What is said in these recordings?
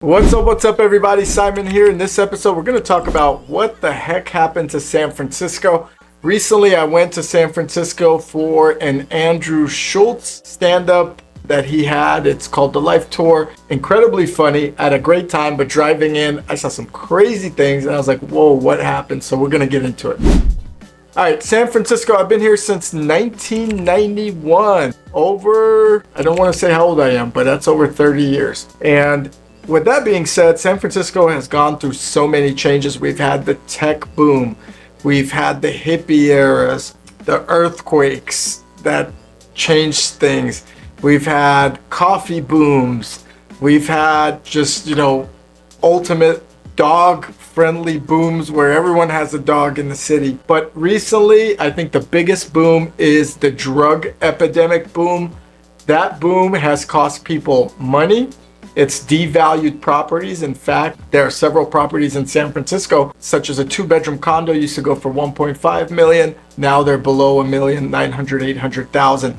What's up everybody? Simon here. In this episode we're going to talk about what the heck happened to San Francisco. Recently I went to San Francisco for an Andrew Schulz stand-up that he had. It's called The Life Tour. Incredibly funny. I had a great time, but driving in I saw some crazy things and I was like, whoa, what happened? So we're going to get into it. Alright, San Francisco, I've been here since 1991. I don't want to say how old I am, but that's over 30 years. And with that being said, San Francisco has gone through so many changes. We've had the tech boom. We've had the hippie eras, the earthquakes that changed things. We've had coffee booms. We've had just, ultimate dog-friendly booms where everyone has a dog in the city. But recently, I think the biggest boom is the drug epidemic boom. That boom has cost people money. It's devalued properties. In fact, there are several properties in San Francisco, such as a 2-bedroom condo used to go for $1.5 million. Now they're below $1,900,000.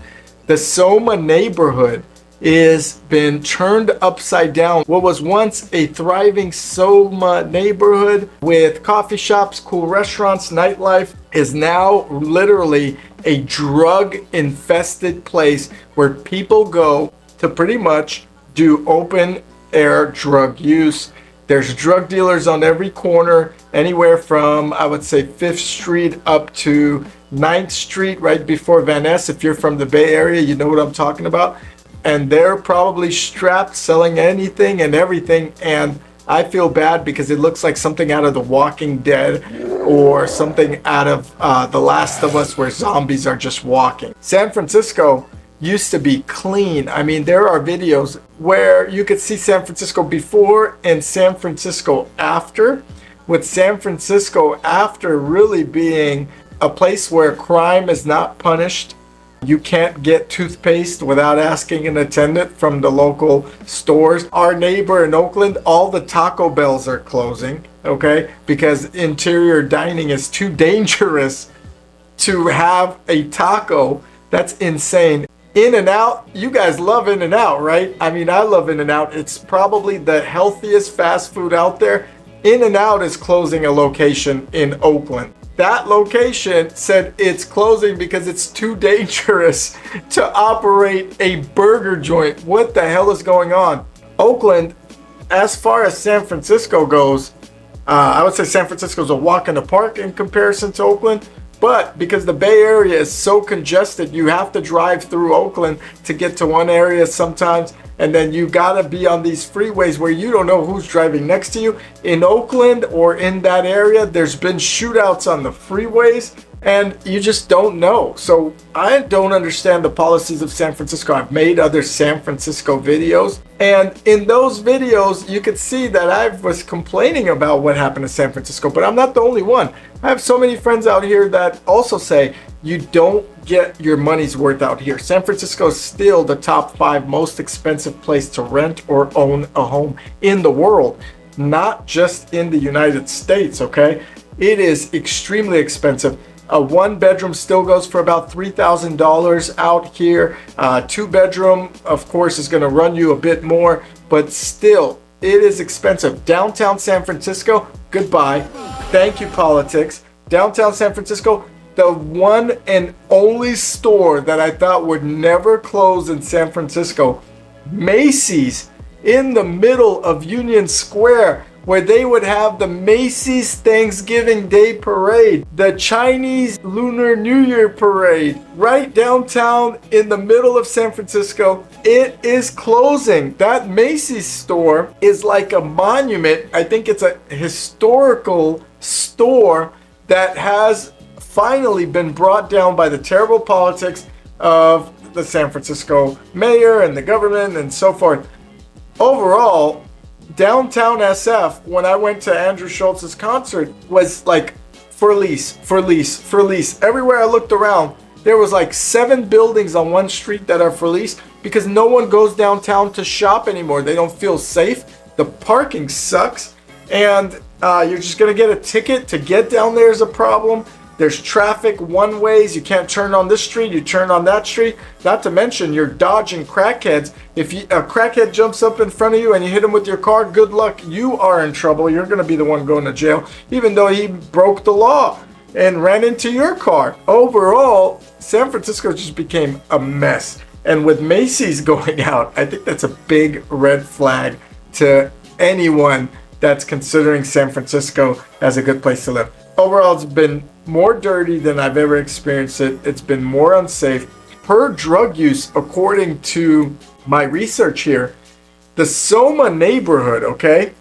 The Soma neighborhood is been turned upside down. What was once a thriving Soma neighborhood with coffee shops, cool restaurants, nightlife is now literally a drug infested place where people go to pretty much do open air drug use. There's drug dealers on every corner, anywhere from, I would say, 5th Street up to 9th Street, right before Van Ness. If you're from the Bay Area, you know what I'm talking about. And they're probably strapped, selling anything and everything. And I feel bad because it looks like something out of The Walking Dead or something out of The Last of Us, where zombies are just walking. San Francisco used to be clean. I mean, there are videos where you could see San Francisco before and San Francisco after, with San Francisco after really being a place where crime is not punished. You can't get toothpaste without asking an attendant from the local stores. Our neighbor in Oakland, all the Taco Bells are closing, okay? Because interior dining is too dangerous to have a taco. That's insane. In-N-Out, you guys love In-N-Out, right? I mean, I love In-N-Out. It's probably the healthiest fast food out there. In-N-Out is closing a location in Oakland. That location said it's closing because it's too dangerous to operate a burger joint. What the hell is going on? Oakland, as far as San Francisco goes, I would say San Francisco is a walk in the park in comparison to Oakland. But because the Bay Area is so congested, you have to drive through Oakland to get to one area sometimes. And then you gotta be on these freeways where you don't know who's driving next to you. In Oakland or in that area, there's been shootouts on the freeways and you just don't know. So I don't understand the policies of San Francisco. I've made other San Francisco videos. And in those videos, you could see that I was complaining about what happened to San Francisco, but I'm not the only one. I have so many friends out here that also say you don't get your money's worth out here. San Francisco is still the top 5 most expensive place to rent or own a home in the world, not just in the United States, okay? It is extremely expensive. A 1-bedroom still goes for about $3,000 out here. 2-bedroom, of course, is going to run you a bit more, but still, it is expensive. Downtown San Francisco, goodbye. Thank you, politics. Downtown San Francisco, the one and only store that I thought would never close in San Francisco, Macy's, in the middle of Union Square, where they would have the Macy's Thanksgiving Day Parade, the Chinese Lunar New Year Parade, right downtown in the middle of San Francisco. It is closing. That Macy's store is like a monument. I think it's a historical store that has finally been brought down by the terrible politics of the San Francisco mayor and the government and so forth. Overall, downtown SF, when I went to Andrew Schulz's concert, was like for lease, for lease, for lease. Everywhere I looked around, there was like 7 buildings on one street that are for lease because no one goes downtown to shop anymore. They don't feel safe. The parking sucks. And you're just going to get a ticket to get down there is a problem. There's traffic one ways. You can't turn on this street, you turn on that street. Not to mention you're dodging crackheads. If a crackhead jumps up in front of you and you hit him with your car, good luck. You are in trouble. You're going to be the one going to jail, even though he broke the law and ran into your car. Overall, San Francisco just became a mess. And with Macy's going out, I think that's a big red flag to anyone that's considering San Francisco as a good place to live. Overall, it's been more dirty than I've ever experienced it. It's been more unsafe. Per drug use, according to my research here, the 𝐻�10 neighborhood, okay,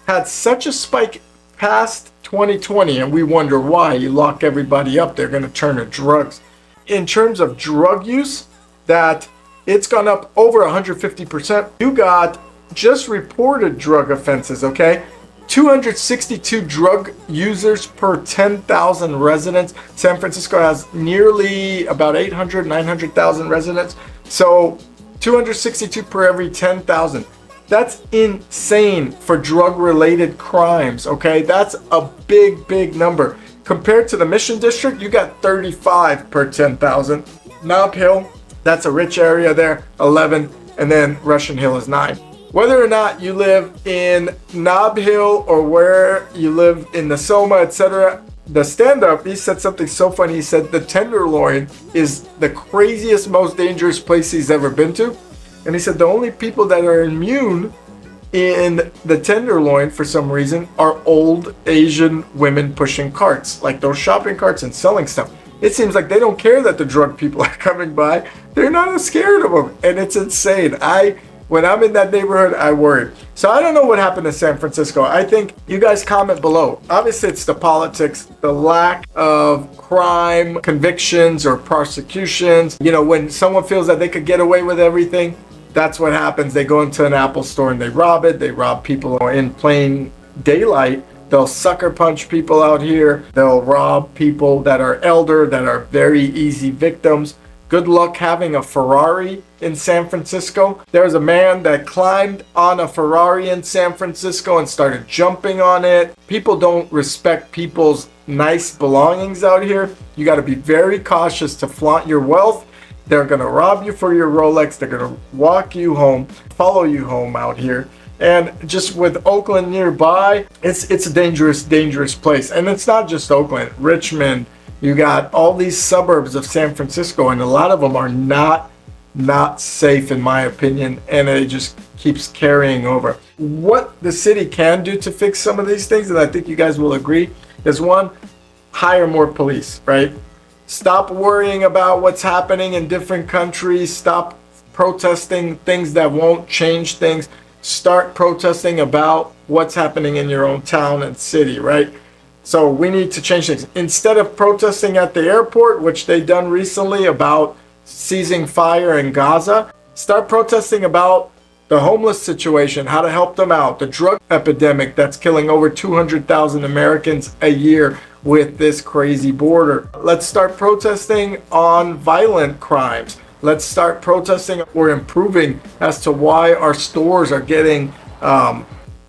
had such a spike past 2020, and we wonder why. You lock everybody up, they're going to turn to drugs. In terms of drug use, that it's gone up over 150%. You got just reported drug offenses, okay? 262 drug users per 10,000 residents. San Francisco has nearly about 900,000 residents. So 262 per every 10,000. That's insane for drug-related crimes, okay? That's a big, big number. Compared to the Mission District, you got 35 per 10,000. Nob Hill, that's a rich area there, 11, and then Russian Hill is 9. Whether or not you live in Nob Hill or where you live in the 𝐻�10, etc., the stand-up, he said something so funny. He said the Tenderloin is the craziest, most dangerous place he's ever been to. And he said the only people that are immune in the Tenderloin, for some reason, are old Asian women pushing carts, like those shopping carts and selling stuff. It seems like they don't care that the drug people are coming by. They're not as scared of them, and it's insane. When I'm in that neighborhood, I worry. So I don't know what happened to San Francisco. I think you guys comment below. Obviously, it's the politics, the lack of crime, convictions, or prosecutions. You know, when someone feels that they could get away with everything, that's what happens. They go into an Apple store and they rob it. They rob people in plain daylight. They'll sucker punch people out here. They'll rob people that are elder, that are very easy victims. Good luck having a Ferrari in San Francisco. There's a man that climbed on a Ferrari in San Francisco and started jumping on it. People don't respect people's nice belongings out here. You got to be very cautious to flaunt your wealth. They're going to rob you for your Rolex. They're going to walk you home, follow you home out here. And just with Oakland nearby, it's a dangerous place. And it's not just Oakland, Richmond. You got all these suburbs of San Francisco, and a lot of them are not safe, in my opinion, and it just keeps carrying over. What the city can do to fix some of these things, and I think you guys will agree, is one, hire more police, right? Stop worrying about what's happening in different countries. Stop protesting things that won't change things. Start protesting about what's happening in your own town and city, right? So we need to change things. Instead of protesting at the airport, which they done recently about ceasing fire in Gaza, start protesting about the homeless situation, how to help them out, the drug epidemic that's killing over 200,000 Americans a year with this crazy border. Let's start protesting on violent crimes. Let's start protesting or improving as to why our stores are getting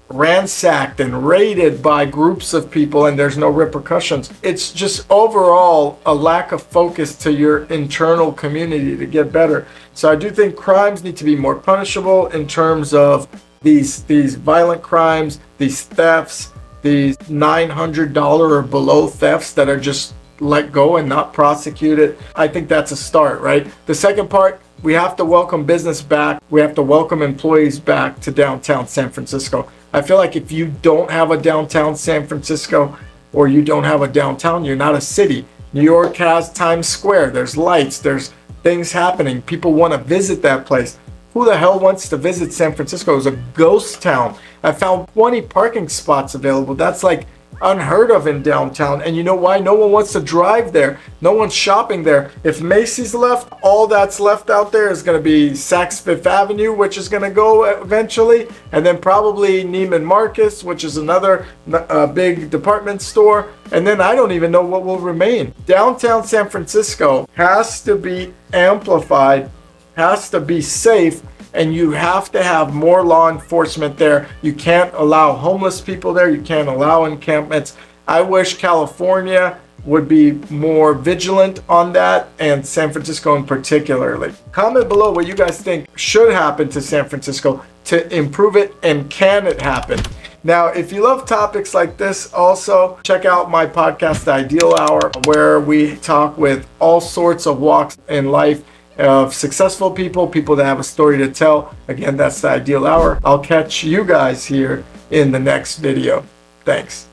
ransacked and raided by groups of people and there's no repercussions. It's just overall a lack of focus to your internal community to get better. So I do think crimes need to be more punishable in terms of these violent crimes, these thefts, these $900 or below thefts that are just let go and not prosecuted. I think that's a start, right? The second part, we have to welcome business back. We have to welcome employees back to downtown San Francisco. I feel like if you don't have a downtown San Francisco or you don't have a downtown, you're not a city. New York has Times Square. There's lights. There's things happening. People want to visit that place. Who the hell wants to visit San Francisco? It's a ghost town. I found 20 parking spots available. That's like unheard of in downtown. And you know why? No one wants to drive there. No one's shopping there. If Macy's left, all that's left out there is going to be Saks Fifth Avenue, which is going to go eventually, and then probably Neiman Marcus, which is another big department store, and then I don't even know what will remain. Downtown San Francisco has to be amplified, has to be safe, and you have to have more law enforcement there. You can't allow homeless people there. You can't allow encampments. I wish California would be more vigilant on that, and San Francisco in particularly. Comment below what you guys think should happen to San Francisco to improve it, and can it happen? Now, if you love topics like this, also check out my podcast, The Ideal Hour, where we talk with all sorts of walks in life of successful people, people that have a story to tell. Again, that's The Ideal Hour. I'll catch you guys here in the next video. Thanks.